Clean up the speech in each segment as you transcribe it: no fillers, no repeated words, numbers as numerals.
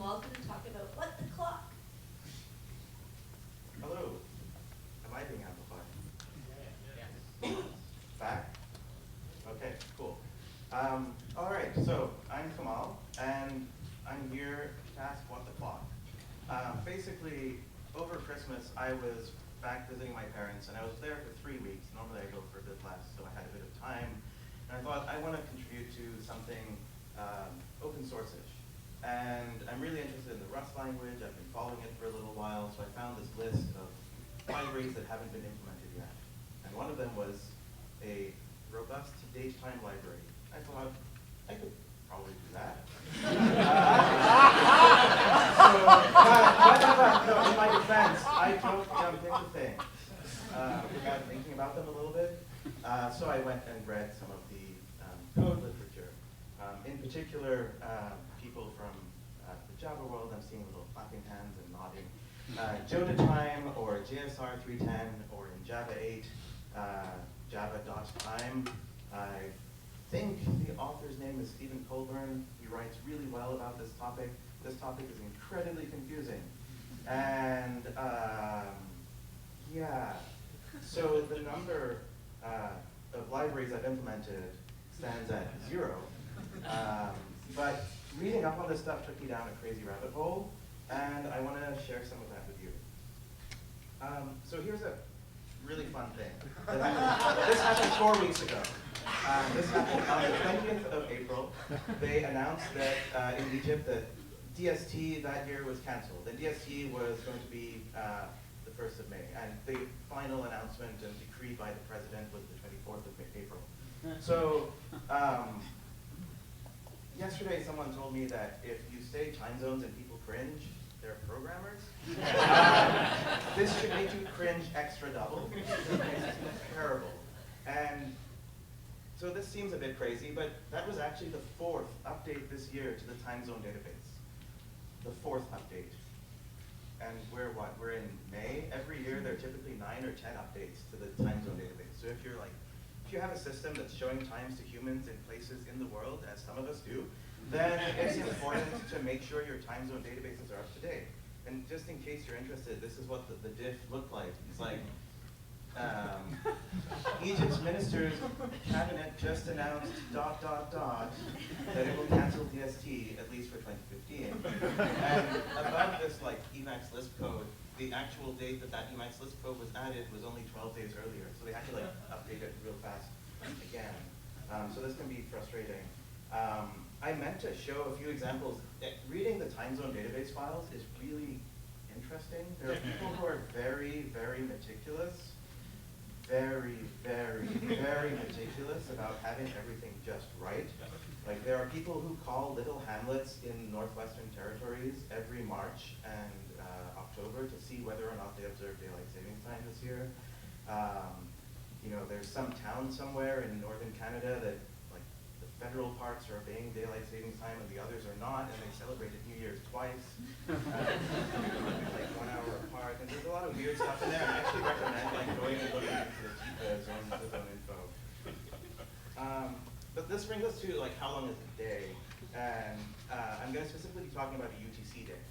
Kamal going to talk about what the clock? Hello. Am I being amplified? Back? Okay, cool. All right, so I'm Kamal, and I'm here to ask what the clock. Basically, over Christmas, I was back visiting my parents, and I was there for 3 weeks. Normally I go for a bit less, so I had a bit of time. And I thought I want to contribute to something open source-ish. And I'm really interested in the Rust language. I've been following it for a little while, so I found this list of libraries that haven't been implemented yet. And one of them was a robust datetime library. I thought, I could probably do that. So, in my defense, I don't jump into things without thinking about them a little bit. So I went and read some of the code literature. In particular, people from the Java world, I'm seeing little clapping hands and nodding. Jodatime or JSR 310 or in Java 8, Java.time. I think the author's name is Stephen Colburn. He writes really well about this topic. This topic is incredibly confusing. And yeah, so the number of libraries I've implemented stands at 0. But reading up on this stuff took me down a crazy rabbit hole, and I want to share some of that with you. So here's a really fun thing. This happened 4 weeks ago. This happened on the 20th of April. They announced that in Egypt that DST that year was canceled. And DST was going to be the 1st of May. And the final announcement and decree by the president was the 24th of April. So yesterday someone told me that if you say time zones and people cringe, they're programmers. This should make you cringe extra double. It's terrible. And so this seems a bit crazy, but that was actually the 4th update this year to the time zone database. The 4th update. And we're what? We're in May. Every year there are typically 9 or 10 updates to the time zone database. So if you have a system that's showing times to humans in places in the world, as some of us do, then it's important to make sure your time zone databases are up to date. And just in case you're interested, this is what the diff looked like. It's like, Egypt's ministers' cabinet just announced ... that it will cancel DST, at least for 2015. And above this like Emacs Lisp code, the actual date that Emacs Lisp code was added was only 12 days earlier. So they had to like update it real fast again. So this can be frustrating. I meant to show a few examples. Reading the time zone database files is really interesting. There are people who are very, very meticulous. Very, very, very meticulous about having everything just right. Like there are people who call little hamlets in Northwestern Territories every March and October to see whether or not they observe daylight savings time this year. You know, there's some town somewhere in northern Canada that like the federal parks are obeying daylight savings time and the others are not, and they celebrated New Year's twice, like 1 hour apart. And there's a lot of weird stuff in there. I actually recommend like going and looking into the zone info. But this brings us to like how long is a day, and I'm going to specifically be talking about a UTC day.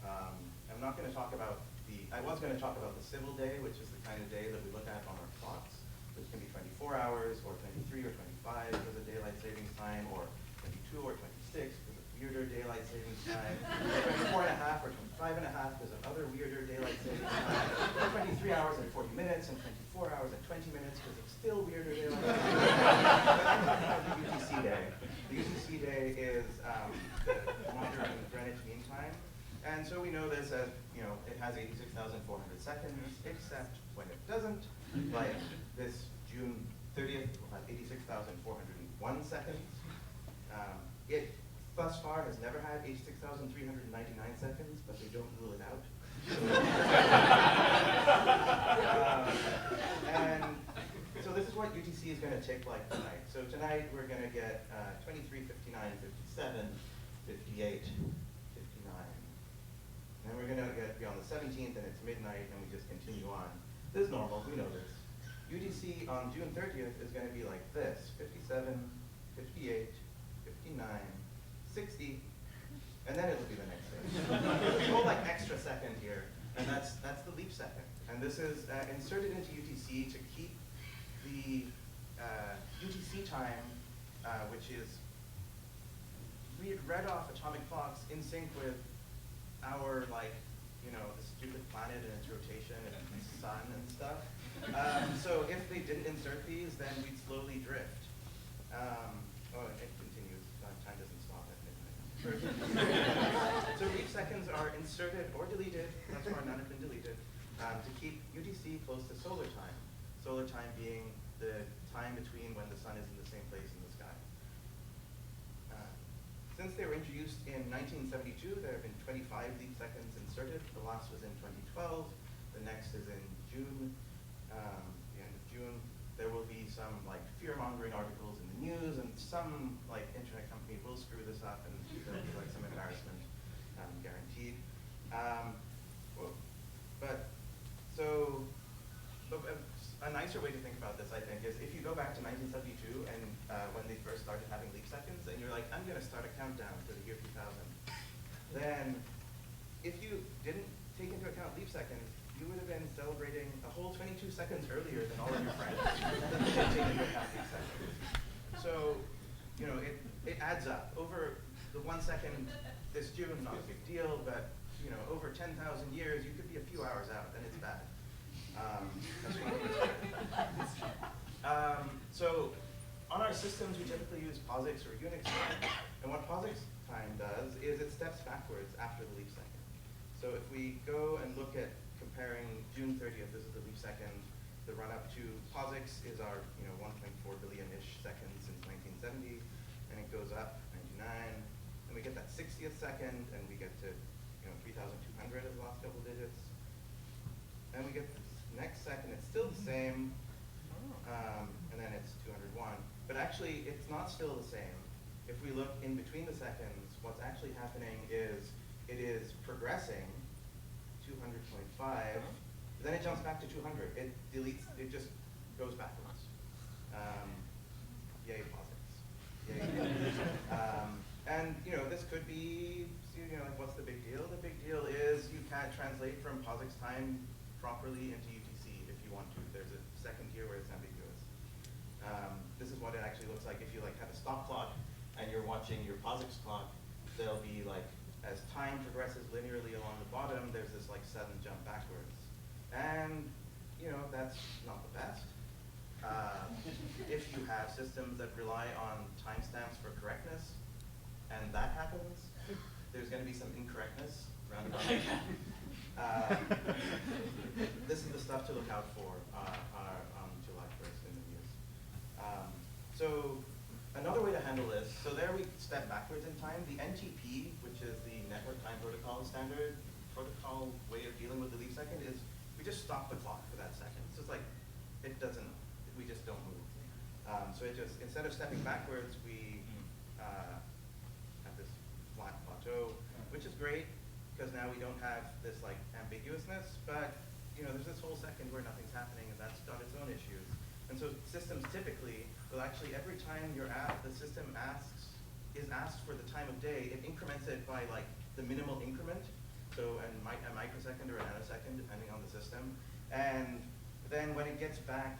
I'm not going to talk about I was going to talk about the civil day, which is the kind of day that we look at on our clocks, which can be 24 hours, or 23 or 25 because of daylight savings time, or 22 or 26 because of weirder daylight savings time, or 24 and a half or 25 and a half because of other weirder daylight savings time, or 23 hours and 40 minutes, and 24 hours and 20 minutes because of still weirder daylight savings time. But I'm talking about the UTC day. The UTC day is the modern Greenwich Mean Time. And so we know this as, you know, it has 86,400 seconds, except when it doesn't. Like this June 30th will have 86,401 seconds. It thus far has never had 86,399 seconds, but they don't rule it out. And so this is what UTC is going to tick like tonight. So tonight we're going to get 23, 59, 57, 58. And then we're going to be on the 17th, and it's midnight, and we just continue on. This is normal, we know this. UTC on June 30th is going to be like this: 57, 58, 59, 60, and then it'll be the next day. second. And this is inserted into UTC to keep the UTC time, which is read off atomic clocks in sync with our, like, you know, the stupid planet and its rotation and the sun and stuff. So if they didn't insert these, then we'd slowly drift. Oh, it continues. Time doesn't stop at midnight. So leap seconds are inserted or deleted, that's why none have been deleted, to keep UTC close to solar time. Solar time being the time between when the sun is in the same place in the sky. Since they were introduced in 1972, there have been 25 leap seconds inserted. The last was in 2012. The next is in June, the end of June. There will be some like fear-mongering articles in the news, and some like internet company will screw this up, and there'll be like some embarrassment, guaranteed. A nicer way to think about this, I think, is if you go back to 1972 and when they first started having leap seconds, and you're like, I'm going to start a countdown to the year 2000. Then, if you didn't take into account leap seconds, you would have been celebrating a whole 22 seconds earlier than all of your friends that didn't take into account leap seconds. So, you know, it adds up. Over the 1 second this June, not a big deal, but you know, over 10,000 years, you could be a few hours out, and it's bad. So on our systems, we typically use POSIX or Unix time. And what POSIX time does is it steps backwards after the leap second. So if we go and look at comparing June 30th, this is the leap second, the run up to POSIX is our 1.4 billion-ish seconds since 1970, and it goes up 99, and we get that 60th second, and we get to 3,200 as the last couple digits. And we get this next second, it's still the same, and then it's 201. But actually, it's not still the same. If we look in between the seconds, what's actually happening is it is progressing 200.5, then it jumps back to 200. It deletes, it just goes backwards. Yay, POSIX. Yay. And this could be, like, what's the big deal? The big deal is you can't translate from POSIX time properly into UTC if you want to. There's a second here where it's ambiguous. This is what it actually looks like if you like have a stop clock and you're watching your POSIX clock. There'll be like, as time progresses linearly along the bottom, there's this like sudden jump backwards. And that's not the best. If you have systems that rely on timestamps for correctness, and that happens, there's going to be some incorrectness around about. This is the stuff to look out for on July 1st in the news. So another way to handle this, so there we step backwards in time. The NTP, which is the Network Time Protocol standard protocol way of dealing with the leap second, is we just stop the clock for that second. So it's like, it doesn't, we just don't move. So it just, instead of stepping backwards, we have this flat plateau, which is great, because now we don't have this like ambiguousness, but there's this whole second where nothing's happening, and that's got its own issues. And so systems typically will actually, every time the system is asked for the time of day, it increments it by like the minimal increment, so a microsecond or a nanosecond, depending on the system. And then when it gets back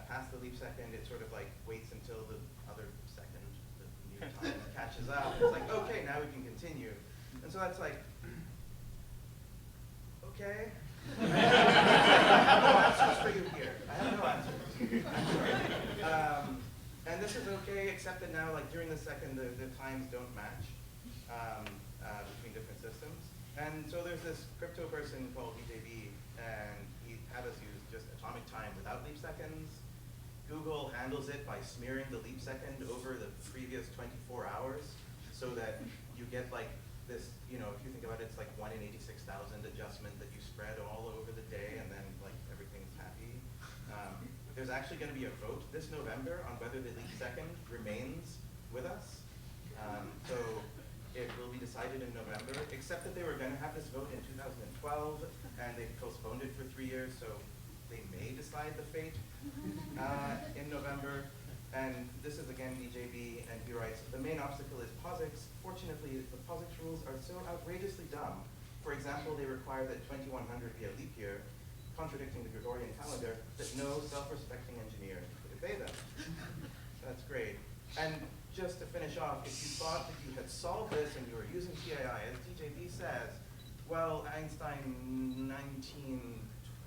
past the leap second, it sort of like waits until the other second, the new time catches up. It's like, okay, now we can continue. And so that's like, okay. I have no answers for you here. I have no answers. I'm sorry. And this is okay, except that now, like during the second, the times don't match between different systems. And so there's this crypto person called EJB, and he had us use just atomic time without leap seconds. Google handles it by smearing the leap second over the previous 24 hours, so that you get like this, if you think about it, it's like 1 in 86,000 adjustment that you spread all over the day, and then like everything's happy. There's actually going to be a vote this November on whether the leap second remains with us. So it will be decided in November, except that they were going to have this vote in 2012, and they postponed it for 3 years, so they may decide the fate in November. And this is again EJB, and he writes, the main obstacle is POSIX. Fortunately, the POSIX rules are so outrageously dumb. For example, they require that 2100 be a leap year, contradicting the Gregorian calendar that no self-respecting engineer could obey them. That's great. And just to finish off, if you thought that you had solved this and you were using PAI, as DJB says, well, Einstein 1912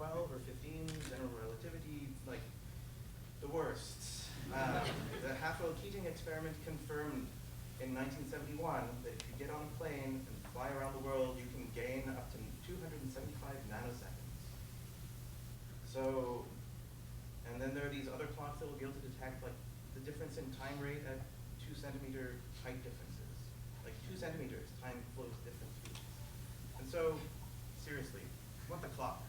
or 15, general relativity, like the worst. The Half-Keating experiment confirmed in 1971 that if you get on a plane and fly around the world, you can gain up to 275 nanoseconds. So, and then there are these other clocks that will be able to detect like the difference in time rate at 2 centimeter height differences. Like 2 centimeters, time flows different speeds. And so, seriously, what the clock?